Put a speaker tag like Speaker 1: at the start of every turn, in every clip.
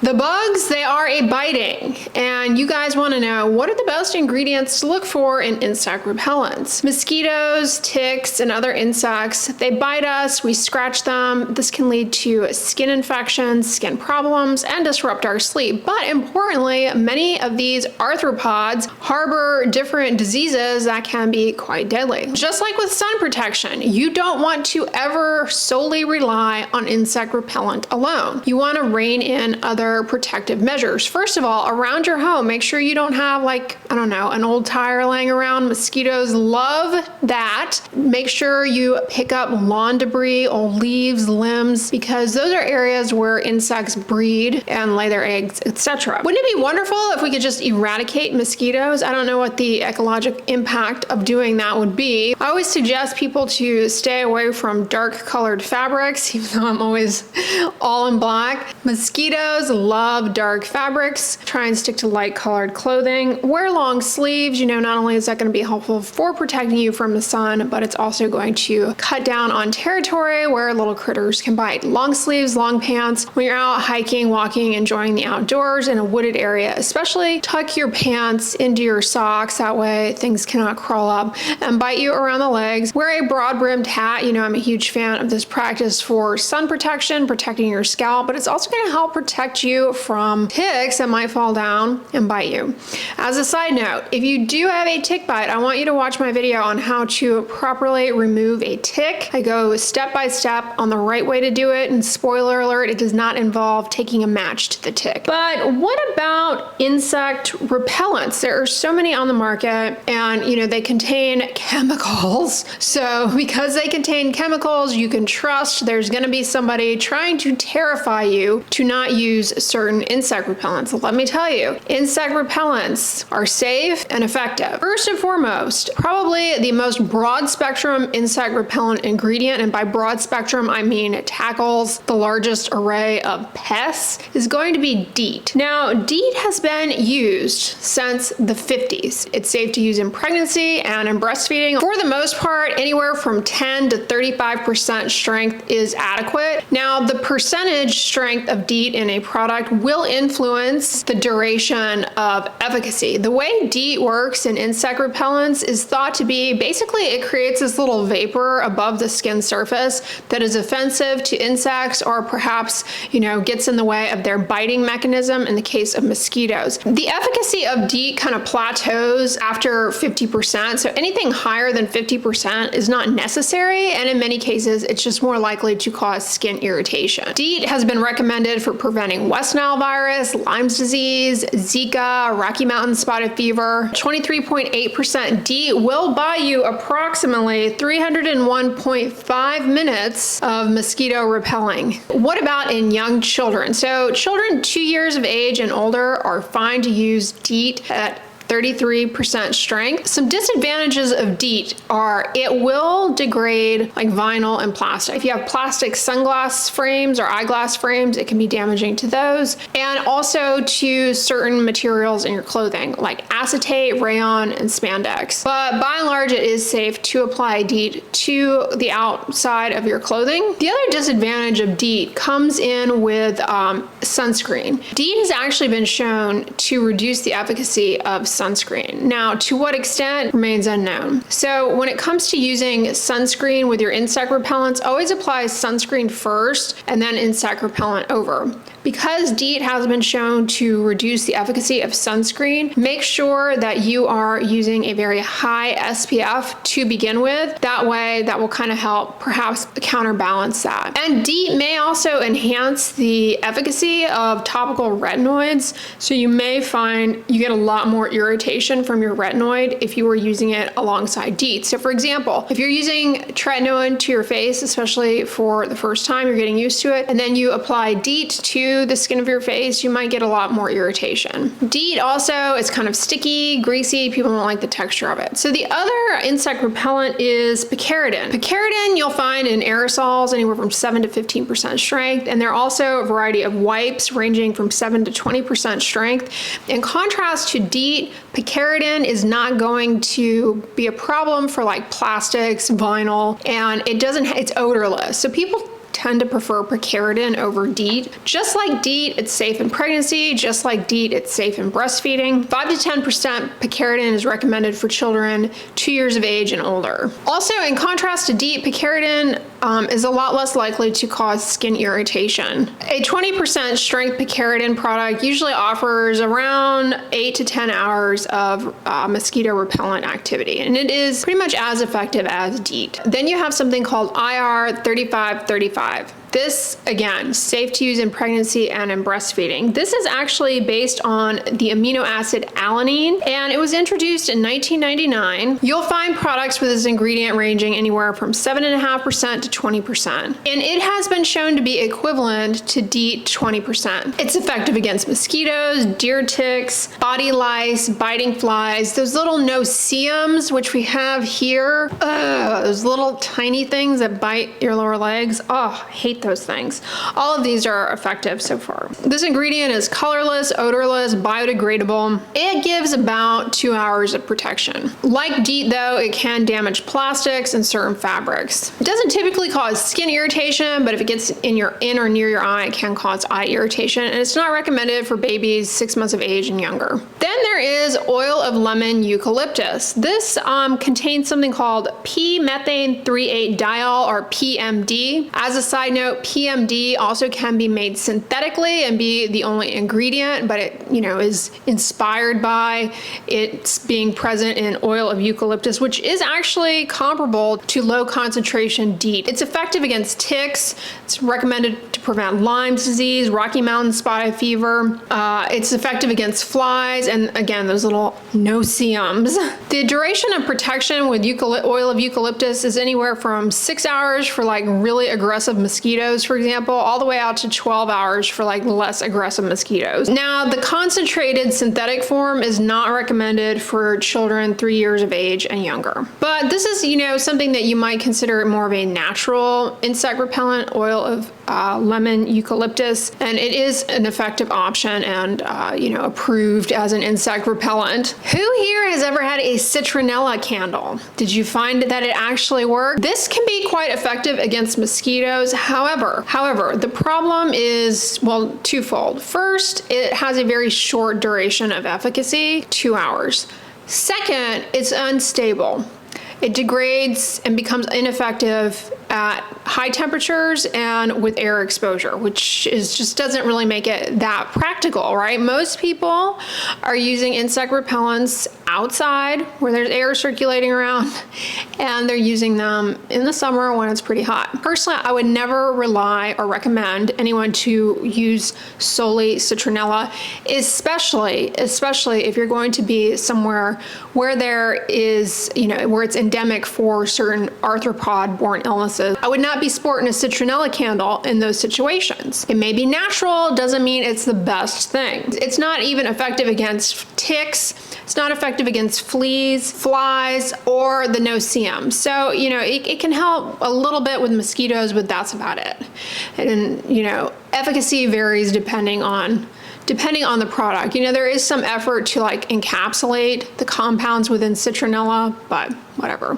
Speaker 1: The bugs, they are a biting, and you guys want to know what are the best ingredients to look for in insect repellents. Mosquitoes, ticks, and other insects, they bite us, we scratch them. This can lead to skin infections, skin problems, and disrupt our sleep. But importantly, many of these arthropods harbor different diseases that can be quite deadly. Just like with sun protection, you don't want to ever solely rely on insect repellent alone. You want to rein in other protective measures. First of all, around your home, make sure you don't have, like, I don't know, an old tire laying around. Mosquitoes love that. Make sure you pick up lawn debris, old leaves, limbs, because those are areas where insects breed and lay their eggs, etc. Wouldn't it be wonderful if we could just eradicate mosquitoes? I don't know what the ecological impact of doing that would be. I always suggest people to stay away from dark colored fabrics, even though I'm always all in black. Mosquitoes love dark fabrics. Try and stick to light colored clothing. Wear long sleeves. You know, not only is that going to be helpful for protecting you from the sun, but it's also going to cut down on territory where little critters can bite. Long sleeves, long pants. When you're out hiking, walking, enjoying the outdoors in a wooded area, especially tuck your pants into your socks. That way things cannot crawl up and bite you around the legs. Wear a broad brimmed hat. You know, I'm a huge fan of this practice for sun protection, protecting your scalp, but it's also going to help protect you from ticks that might fall down and bite you. As a side note, if you do have a tick bite, I want you to watch my video on how to properly remove a tick. I go step by step on the right way to do it, and spoiler alert, it does not involve taking a match to the tick. But what about insect repellents? There are so many on the market, and you know, they contain chemicals. So because they contain chemicals, you can trust there's going to be somebody trying to terrify you to not use certain insect repellents. Let me tell you, insect repellents are safe and effective. First and foremost, probably the most broad spectrum insect repellent ingredient, and by broad spectrum I mean it tackles the largest array of pests, is going to be DEET. Now, DEET has been used since the 50s. It's safe to use in pregnancy and in breastfeeding. For the most part, anywhere from 10 to 35% strength is adequate. Now, the percentage strength of DEET in a product will influence the duration of efficacy. The way DEET works in insect repellents is thought to be, basically it creates this little vapor above the skin surface that is offensive to insects, or perhaps, you know, gets in the way of their biting mechanism in the case of mosquitoes. The efficacy of DEET kind of plateaus after 50%, so anything higher than 50% is not necessary, and in many cases it's just more likely to cause skin irritation. DEET has been recommended for preventing West Nile virus, Lyme's disease, Zika, Rocky Mountain spotted fever. 23.8% DEET will buy you approximately 301.5 minutes of mosquito repelling. What about in young children? So children 2 years of age and older are fine to use DEET at 33% strength. Some disadvantages of DEET are it will degrade like vinyl and plastic. If you have plastic sunglass frames or eyeglass frames, it can be damaging to those, and also to certain materials in your clothing like acetate, rayon, and spandex. But by and large, it is safe to apply DEET to the outside of your clothing. The other disadvantage of DEET comes in with sunscreen. DEET has actually been shown to reduce the efficacy of sunscreen. Now, to what extent remains unknown. So when it comes to using sunscreen with your insect repellents, always apply sunscreen first and then insect repellent over. Because DEET has been shown to reduce the efficacy of sunscreen, make sure that you are using a very high SPF to begin with. That way, that will kind of help perhaps counterbalance that. And DEET may also enhance the efficacy of topical retinoids, so you may find you get a lot more irritation from your retinoid if you were using it alongside DEET. So for example, if you're using tretinoin to your face, especially for the first time, you're getting used to it, and then you apply DEET to the skin of your face, you might get a lot more irritation. DEET also is kind of sticky, greasy. People don't like the texture of it. So the other insect repellent is picaridin. Picaridin you'll find in aerosols anywhere from 7 to 15% strength, and there are also a variety of wipes ranging from 7 to 20% strength. In contrast to DEET, picaridin is not going to be a problem for like plastics, vinyl, and it's odorless. So people tend to prefer picaridin over DEET. Just like DEET, it's safe in pregnancy. Just like DEET, it's safe in breastfeeding. 5 to 10% picaridin is recommended for children 2 years of age and older. Also, in contrast to DEET, picaridin is a lot less likely to cause skin irritation. A 20% strength picaridin product usually offers around 8 to 10 hours of mosquito repellent activity, and it is pretty much as effective as DEET. Then you have something called IR 3535. This, again, safe to use in pregnancy and in breastfeeding. This is actually based on the amino acid alanine, and it was introduced in 1999. You'll find products with this ingredient ranging anywhere from 7.5% to 20%. And it has been shown to be equivalent to DEET 20%. It's effective against mosquitoes, deer ticks, body lice, biting flies, those little no-see-ums, which we have here. Those little tiny things that bite your lower legs. Oh, I hate those things. All of these are effective so far. This ingredient is colorless, odorless, biodegradable. It gives about 2 hours of protection. Like DEET though, it can damage plastics and certain fabrics. It doesn't typically cause skin irritation, but if it gets in or near your eye, it can cause eye irritation, and it's not recommended for babies 6 months of age and younger. Then there is oil of lemon eucalyptus. This contains something called p-methane 3,8-diol, or PMD. As a side note, PMD also can be made synthetically and be the only ingredient, but it, is inspired by its being present in oil of eucalyptus, which is actually comparable to low concentration DEET. It's effective against ticks. It's recommended to prevent Lyme disease, Rocky Mountain spotted fever. It's effective against flies and, again, those little no-see-ums. The duration of protection with oil of eucalyptus is anywhere from 6 hours for like really aggressive mosquitoes, for example, all the way out to 12 hours for like less aggressive mosquitoes. Now, the concentrated synthetic form is not recommended for children 3 years of age and younger. But this is, something that you might consider more of a natural insect repellent, oil of lemon eucalyptus, and it is an effective option and, approved as an insect repellent. Who here has ever had a citronella candle? Did you find that it actually worked? This can be quite effective against mosquitoes. However, the problem is, well, twofold. First, it has a very short duration of efficacy, 2 hours. Second, it's unstable. It degrades and becomes ineffective at high temperatures and with air exposure, which just doesn't really make it that practical, right? Most people are using insect repellents outside where there's air circulating around, and they're using them in the summer when it's pretty hot. Personally, I would never rely or recommend anyone to use solely citronella, especially if you're going to be somewhere where there is, where it's endemic for certain arthropod-borne illnesses. I would not be sporting a citronella candle in those situations. It may be natural, doesn't mean it's the best thing. It's not even effective against ticks. It's not effective against fleas, flies, or the no-see-um. So, it can help a little bit with mosquitoes, but that's about it. And, efficacy varies depending on the product. There is some effort to encapsulate the compounds within citronella, but whatever.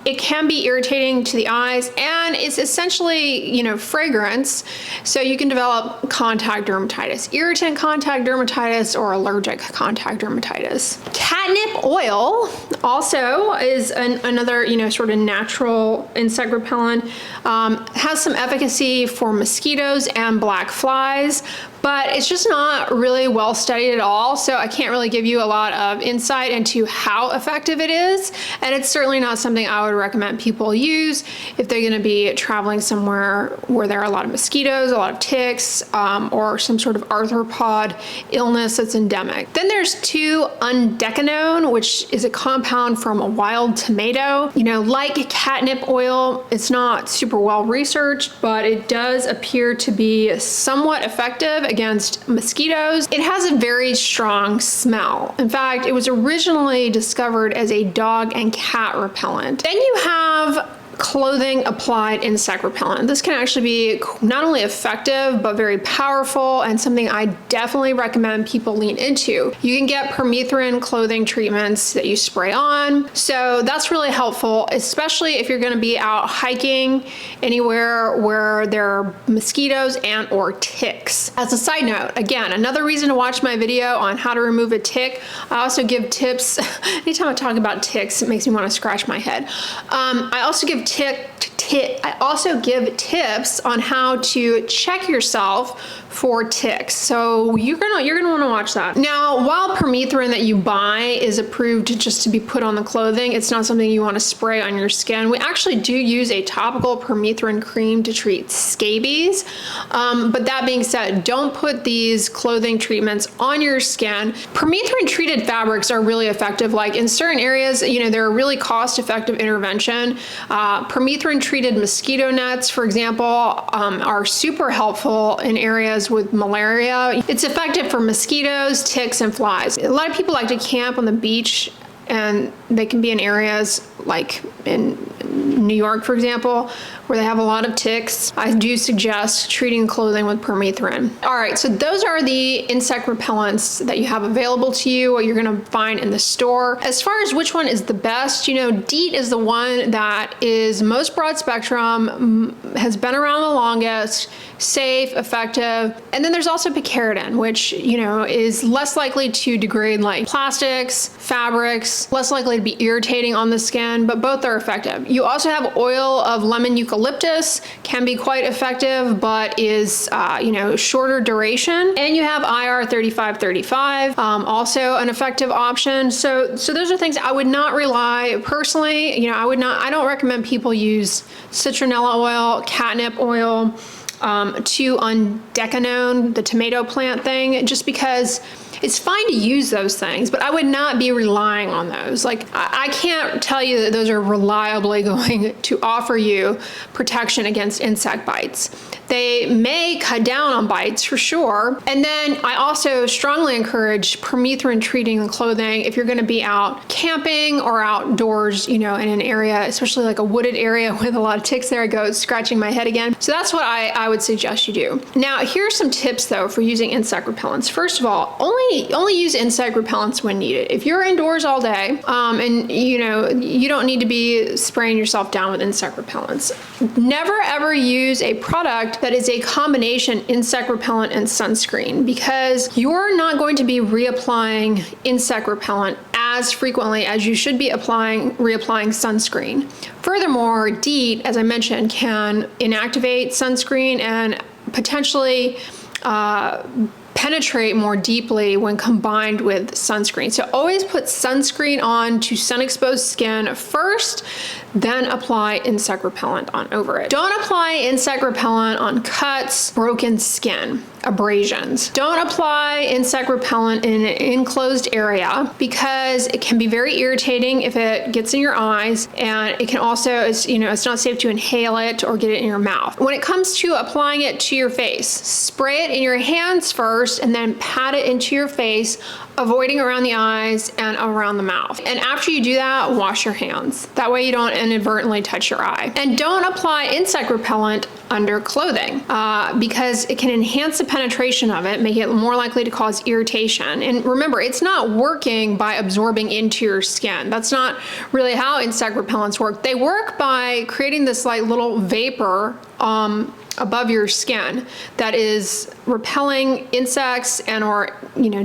Speaker 1: It can be irritating to the eyes, and it's essentially, fragrance. So you can develop contact dermatitis, irritant contact dermatitis, or allergic contact dermatitis. Catnip oil also is another, sort of natural insect repellent. Has some efficacy for mosquitoes and black flies, but it's just not really well studied at all. So I can't really give you a lot of insight into how effective it is. And it's certainly not something I would recommend people use if they're gonna be traveling somewhere where there are a lot of mosquitoes, a lot of ticks, or some sort of arthropod illness that's endemic. Then there's 2-undecanone, which is a compound from a wild tomato. Like catnip oil, it's not super well researched, but it does appear to be somewhat effective against mosquitoes. It has a very strong smell. In fact, it was originally discovered as a dog and cat repellent. Then you have clothing applied insect repellent. This can actually be not only effective, but very powerful, and something I definitely recommend people lean into. You can get permethrin clothing treatments that you spray on. So that's really helpful, especially if you're gonna be out hiking anywhere where there are mosquitoes and or ticks. As a side note, again, another reason to watch my video on how to remove a tick. I also give tips. Anytime I talk about ticks, it makes me want to scratch my head. I also give tips on how to check yourself for ticks. So you're gonna want to watch that. Now, while permethrin that you buy is approved just to be put on the clothing, it's not something you want to spray on your skin. We actually do use a topical permethrin cream to treat scabies. But that being said, don't put these clothing treatments on your skin. Permethrin treated fabrics are really effective. Like in certain areas, you know, they're a really cost-effective intervention. Permethrin treated mosquito nets, for example, are super helpful in areas with malaria. It's effective for mosquitoes, ticks, and flies. A lot of people like to camp on the beach, and they can be in areas like in New York, for example, where they have a lot of ticks. I do suggest treating clothing with permethrin. All right, so those are the insect repellents that you have available to you, what you're gonna find in the store. As far as which one is the best, you know, DEET is the one that is most broad spectrum, has been around the longest, safe, effective. And then there's also picaridin, which, you know, is less likely to degrade like plastics, fabrics, less likely to be irritating on the skin, but both are effective. You also have oil of lemon eucalyptus, can be quite effective, but is, you know, shorter duration. And you have IR 3535, also an effective option. So those are things I would not rely personally. You know, I don't recommend people use citronella oil, catnip oil, undecanone, the tomato plant thing, just because it's fine to use those things, but I would not be relying on those. Like, I can't tell you that those are reliably going to offer you protection against insect bites. They may cut down on bites for sure. And then I also strongly encourage permethrin treating the clothing if you're gonna be out camping or outdoors, you know, in an area, especially like a wooded area with a lot of ticks there. I go scratching my head again. So that's what I would suggest you do. Now, here's some tips though for using insect repellents. First of all, only use insect repellents when needed. If you're indoors all day, and you know, you don't need to be spraying yourself down with insect repellents. Never ever use a product that is a combination insect repellent and sunscreen, because you're not going to be reapplying insect repellent as frequently as you should be reapplying sunscreen. Furthermore, DEET, as I mentioned, can inactivate sunscreen and potentially penetrate more deeply when combined with sunscreen. So always put sunscreen on to sun-exposed skin first, then apply insect repellent on over it. Don't apply insect repellent on cuts, broken skin, abrasions. Don't apply insect repellent in an enclosed area because it can be very irritating if it gets in your eyes, and it can also, it's not safe to inhale it or get it in your mouth. When it comes to applying it to your face, spray it in your hands first and then pat it into your face, avoiding around the eyes and around the mouth. And after you do that, wash your hands. That way you don't inadvertently touch your eye. And don't apply insect repellent under clothing because it can enhance the penetration of it, make it more likely to cause irritation. And remember, it's not working by absorbing into your skin. That's not really how insect repellents work. They work by creating this like little vapor above your skin that is repelling insects and or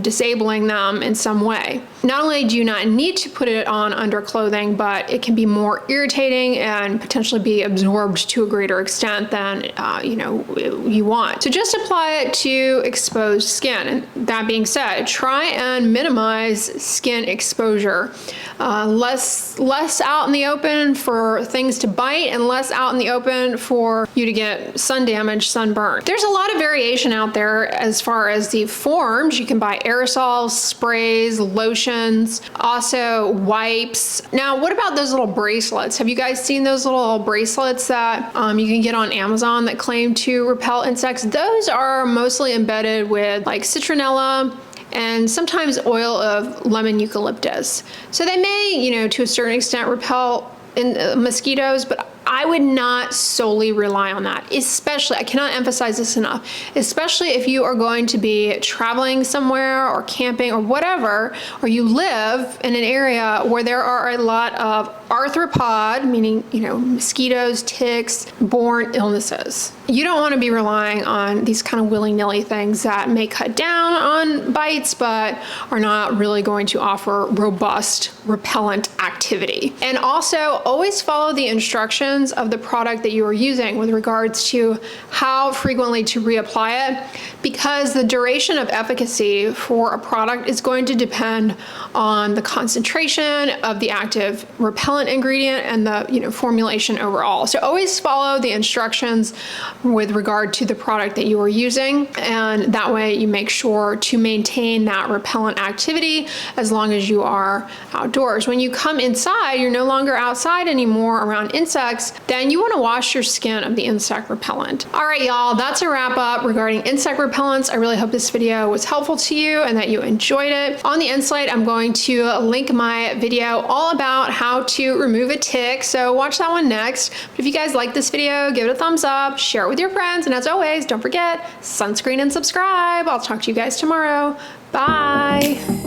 Speaker 1: disabling them in some way. Not only do you not need to put it on under clothing, but it can be more irritating and potentially be absorbed to a greater extent than you want. So just apply it to exposed skin. And that being said, try and minimize skin exposure. Less out in the open for things to bite and less out in the open for you to get sun damage, sunburn. There's a lot of variation out there as far as the forms. You can buy aerosols, sprays, lotions, also wipes. Now, what about those little bracelets? Have you guys seen those little bracelets that you can get on Amazon that claim to repel insects? Those are mostly embedded with like citronella and sometimes oil of lemon eucalyptus. So they may, to a certain extent repel mosquitoes, but I would not solely rely on that, especially, I cannot emphasize this enough, especially if you are going to be traveling somewhere or camping or whatever, or you live in an area where there are a lot of arthropod, meaning, mosquitoes, ticks, borne illnesses. You don't want to be relying on these kind of willy-nilly things that may cut down on bites, but are not really going to offer robust repellent activity. And also always follow the instructions of the product that you are using with regards to how frequently to reapply it, because the duration of efficacy for a product is going to depend on the concentration of the active repellent ingredient and the formulation overall. So always follow the instructions with regard to the product that you are using, and that way you make sure to maintain that repellent activity as long as you are outdoors. When you come inside, you're no longer outside anymore around insects, then you want to wash your skin of the insect repellent. All right, y'all, that's a wrap up regarding insect repellents. I really hope this video was helpful to you and that you enjoyed it. On the inside, I'm going to link my video all about how to remove a tick, so watch that one next. But if you guys like this video, give it a thumbs up, share it with your friends, and as always, don't forget, sunscreen and subscribe. I'll talk to you guys tomorrow. Bye.